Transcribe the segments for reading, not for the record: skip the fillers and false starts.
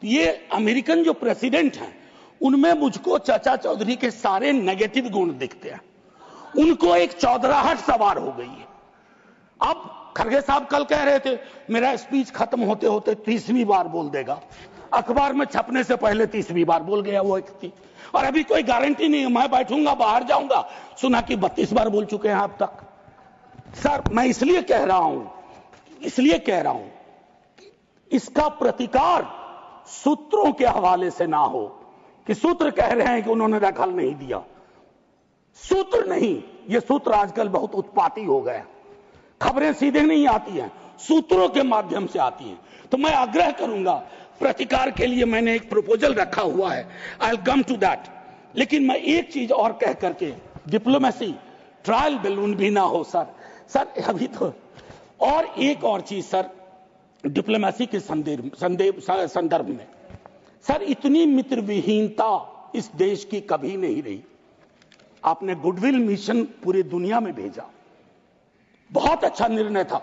तो ये अमेरिकन जो प्रेसिडेंट हैं उनमें मुझको चाचा चौधरी के सारे नेगेटिव गुण दिखते हैं। उनको एक चौधराहट सवार हो गई है। अब खड़गे साहब कल कह रहे थे मेरा स्पीच खत्म होते होते 30वीं बार बोल देगा, अखबार में छपने से पहले 30वीं बार बोल गया वो व्यक्ति, और अभी कोई गारंटी नहीं है, मैं बैठूंगा बाहर जाऊंगा सुना कि 32 बार बोल चुके हैं अब तक। सर मैं इसलिए कह रहा हूं इसका प्रतिकार सूत्रों के हवाले से ना हो कि सूत्र कह रहे हैं कि उन्होंने दखल नहीं दिया। सूत्र नहीं, ये सूत्र आजकल बहुत उत्पाती हो गए, खबरें सीधे नहीं आती हैं, सूत्रों के माध्यम से आती हैं। तो मैं आग्रह करूंगा, प्रतिकार के लिए मैंने एक प्रपोजल रखा हुआ है, I will come to that. लेकिन मैं एक चीज और कह करके, डिप्लोमेसी ट्रायल बैलून भी ना हो सर अभी तो। और एक और चीज सर, डिप्लोमेसी के संदर्भ में सर, इतनी मित्र विहीनता इस देश की कभी नहीं रही। आपने गुडविल मिशन पूरी दुनिया में भेजा, बहुत अच्छा निर्णय था।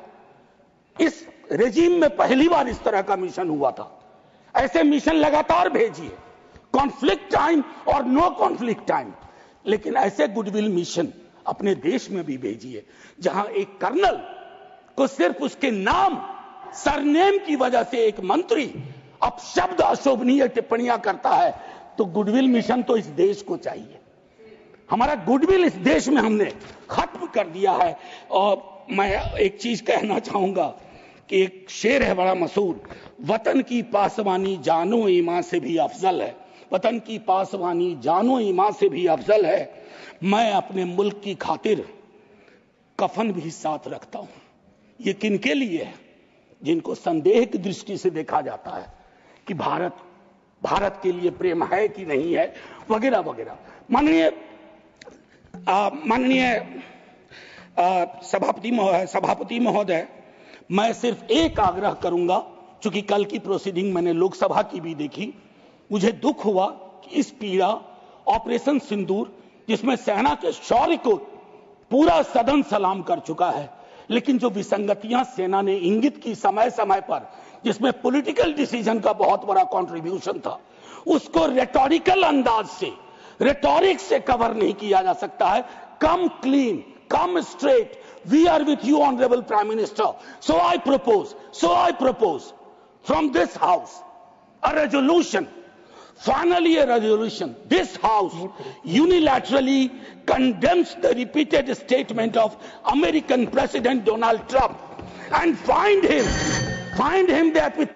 इस रेजिम में पहली बार इस तरह का मिशन हुआ था। ऐसे मिशन लगातार भेजिए, कॉन्फ्लिक्ट टाइम और नो कॉन्फ्लिक्ट टाइम, लेकिन ऐसे गुडविल मिशन अपने देश में भी भेजिए जहां एक कर्नल को सिर्फ उसके नाम सरनेम की वजह से एक मंत्री अपशब्द अशोभनीय टिप्पणियां करता है। तो गुडविल मिशन तो इस देश को चाहिए। हमारा गुडविल इस देश में हमने खत्म कर दिया है। और मैं एक चीज कहना चाहूंगा कि एक शेर है बड़ा मशहूर, वतन की पासवानी जानो ईमान से भी अफजल है। वतन की पासवानी जानो ईमान से भी अफजल है। मैं अपने मुल्क की खातिर कफन भी साथ रखता हूं। ये किनके लिए है? जिनको संदेह की दृष्टि से देखा जाता है कि भारत के लिए प्रेम है कि नहीं है, वगैरह वगैरह। माननीय सभापति महोदय, मैं सिर्फ एक आग्रह करूंगा, चूंकि कल की प्रोसीडिंग मैंने लोकसभा की भी देखी, मुझे दुख हुआ कि इस पीड़ा ऑपरेशन सिंदूर, जिसमें सेना के शौर्य को पूरा सदन सलाम कर चुका है, लेकिन जो विसंगतियां सेना ने इंगित की समय समय पर, जिसमें पॉलिटिकल डिसीजन का बहुत बड़ा कंट्रीब्यूशन था, उसको रेटोरिकल अंदाज से, रेटोरिक से कवर नहीं किया जा सकता है। कम clean, come straight. We are with you, Honorable Prime Minister. So I propose from this House a resolution, finally a resolution. This House unilaterally condemns the repeated statement of American President Donald Trump and find him the